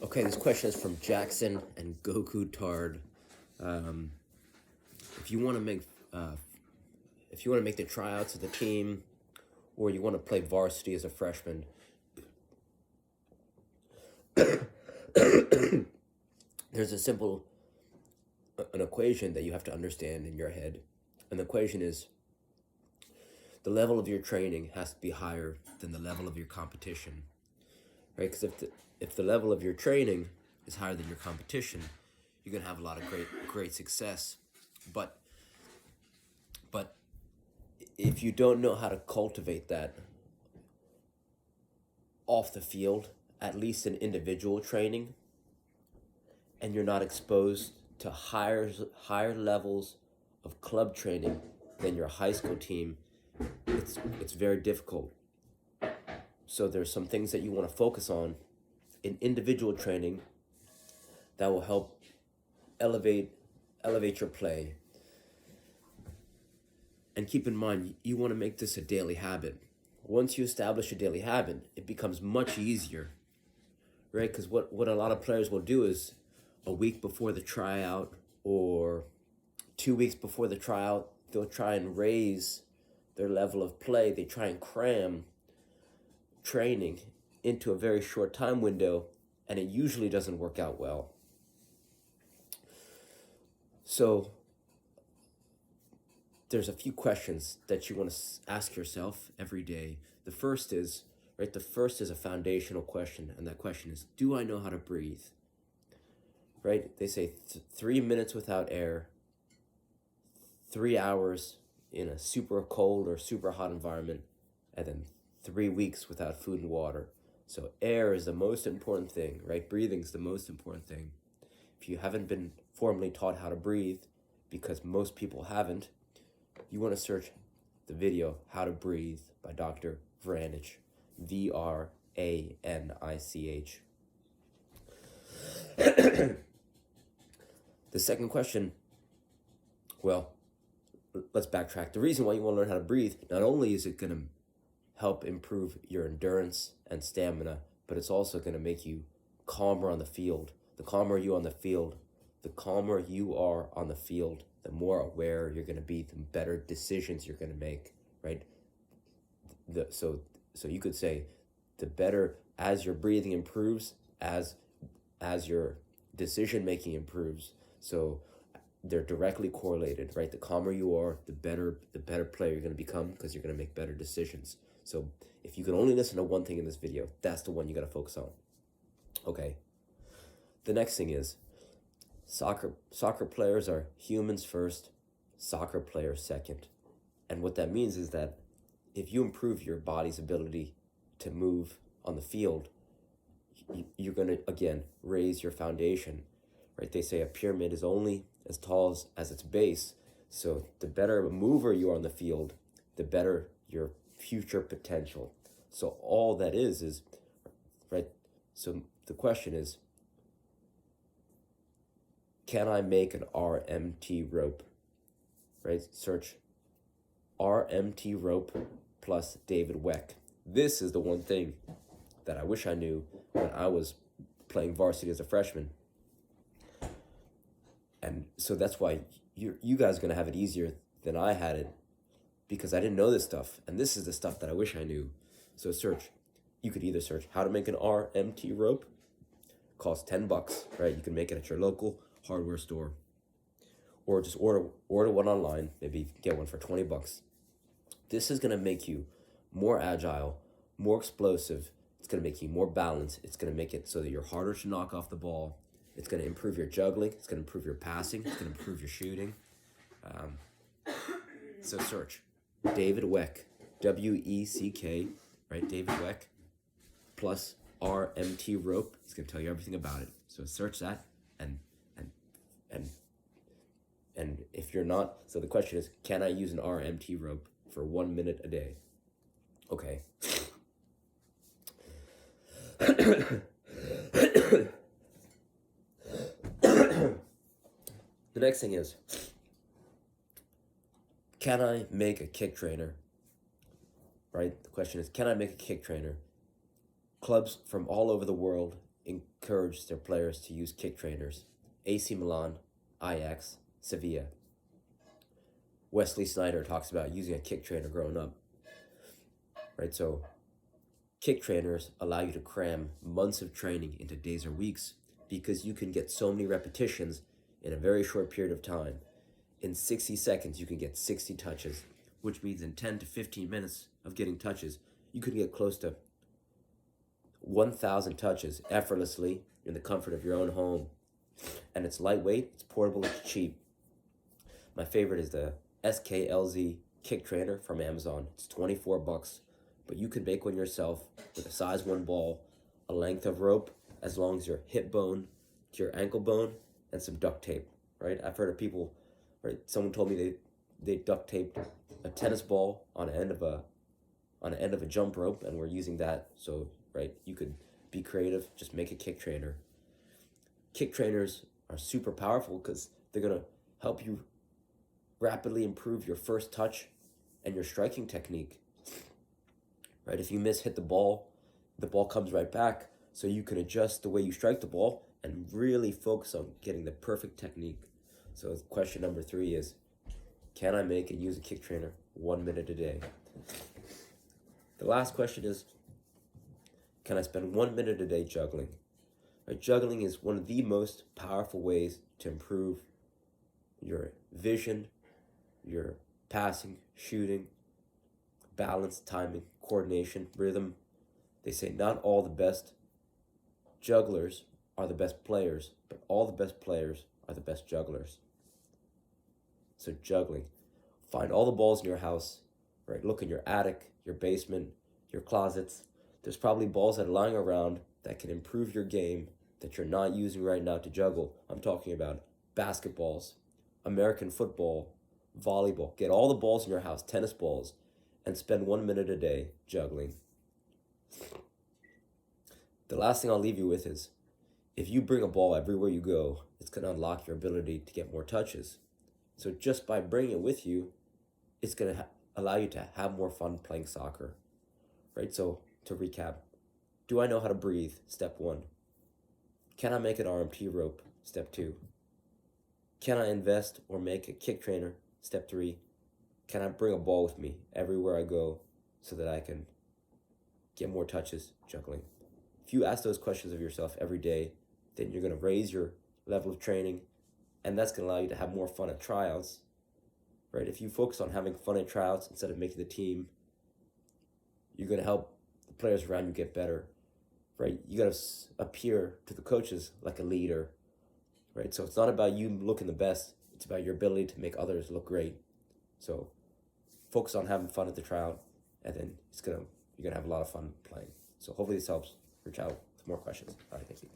Okay, this question is from Jackson and Goku Tard. Um, if you want to make the tryouts of the team, or you want to play varsity as a freshman, there's an equation that you have to understand in your head, and the equation is the level of your training has to be higher than the level of your competition, right? Because if the level of your training is higher than your competition, you're gonna have a lot of great success. But if you don't know how to cultivate that off the field, at least in individual training, and you're not exposed to higher levels of club training than your high school team, it's very difficult. So there's some things that you want to focus on in individual training that will help elevate your play. And keep in mind, you want to make this a daily habit. Once you establish a daily habit, it becomes much easier, right? Because what a lot of players will do is a week before the tryout or 2 weeks before the tryout, they'll try and raise their level of play. They try and cram training into a very short time window, and it usually doesn't work out well. So there's a few questions that you want to ask yourself every day. The first is a foundational question, and that question is, do I know how to breathe? Right? They say 3 minutes without air, 3 hours in a super cold or super hot environment, and then 3 weeks without food and water. So air is the most important thing, right? Breathing is the most important thing. If you haven't been formally taught how to breathe, because most people haven't, you want to search the video How to Breathe by Dr. Vranich, Vranich. The second question, well, let's backtrack. The reason why you want to learn how to breathe, not only is it going to help improve your endurance and stamina, but it's also going to make you calmer on the field. The calmer you are on the field, the more aware you're going to be, the better decisions you're going to make, right? So you could say, the better, as your breathing improves, as your decision making improves. So they're directly correlated, right? The calmer you are, the better player you're going to become, because you're going to make better decisions. So if you can only listen to one thing in this video, that's the one you got to focus on. Okay. The next thing is, soccer players are humans first, soccer players second. And what that means is that if you improve your body's ability to move on the field, you're going to, again, raise your foundation, right? They say a pyramid is only as tall as its base. So the better mover you are on the field, the better your future potential. So all that is, right? So the question is, can I make an RMT rope? Right? Search RMT rope plus David Weck. This is the one thing that I wish I knew when I was playing varsity as a freshman. And so that's why you guys are going to have it easier than I had it, because I didn't know this stuff. And this is the stuff that I wish I knew. So you could either search how to make an RMT rope, costs $10, right? You can make it at your local hardware store, or just order one online. Maybe you can get one for $20. This is going to make you more agile, more explosive. It's going to make you more balanced. It's going to make it so that you're harder to knock off the ball. It's going to improve your juggling. It's going to improve your passing. It's going to improve your shooting. So search David Weck, WECK, right? David Weck plus RMT rope. He's going to tell you everything about it. So search that, and if you're not, so the question is, can I use an RMT rope for 1 minute a day? Okay. The next thing is, can I make a kick trainer? Right? The question is, can I make a kick trainer? Clubs from all over the world, encourage their players to use kick trainers. AC Milan, Ajax, Sevilla. Wesley Sneijder talks about using a kick trainer growing up. Right, so kick trainers allow you to cram months of training into days or weeks because you can get so many repetitions in a very short period of time. In 60 seconds, you can get 60 touches, which means in 10 to 15 minutes of getting touches, you could get close to 1,000 touches effortlessly in the comfort of your own home. And it's lightweight, it's portable, it's cheap. My favorite is the SKLZ kick trainer from Amazon. It's $24, but you can make one yourself with a size 1 ball, a length of rope as long as your hip bone to your ankle bone, and some duct tape, right? I've heard of people, right? Someone told me they duct taped a tennis ball on the end of a jump rope, and we're using that. So, right, you could be creative, just make a kick trainer. Kick trainers are super powerful because they're gonna help you rapidly improve your first touch and your striking technique. Right, if you hit the ball comes right back, so you can adjust the way you strike the ball and really focus on getting the perfect technique. So question number 3 is, can I make and use a kick trainer 1 minute a day? The last question is, can I spend 1 minute a day juggling? Right, juggling is one of the most powerful ways to improve your vision, your passing, shooting, balance, timing, coordination, rhythm. They say not all the best jugglers are the best players, but all the best players are the best jugglers. So juggling. Find all the balls in your house, right? Look in your attic, your basement, your closets. There's probably balls that are lying around that can improve your game that you're not using right now to juggle. I'm talking about basketballs, American football, volleyball. Get all the balls in your house, tennis balls, and spend 1 minute a day juggling. The last thing I'll leave you with is, if you bring a ball everywhere you go, it's going to unlock your ability to get more touches. So just by bringing it with you, it's going to allow you to have more fun playing soccer. Right? So to recap, do I know how to breathe? Step 1. Can I make an RMT rope? Step 2. Can I invest or make a kick trainer? Step 3. Can I bring a ball with me everywhere I go so that I can get more touches juggling? If you ask those questions of yourself every day, then you're going to raise your level of training, and that's going to allow you to have more fun at tryouts. Right? If you focus on having fun at tryouts instead of making the team, you're going to help the players around you get better. Right? You got to appear to the coaches like a leader. Right? So it's not about you looking the best. It's about your ability to make others look great. So focus on having fun at the tryout, and then you're gonna have a lot of fun playing. So hopefully this helps. Reach out with more questions. All right, thank you.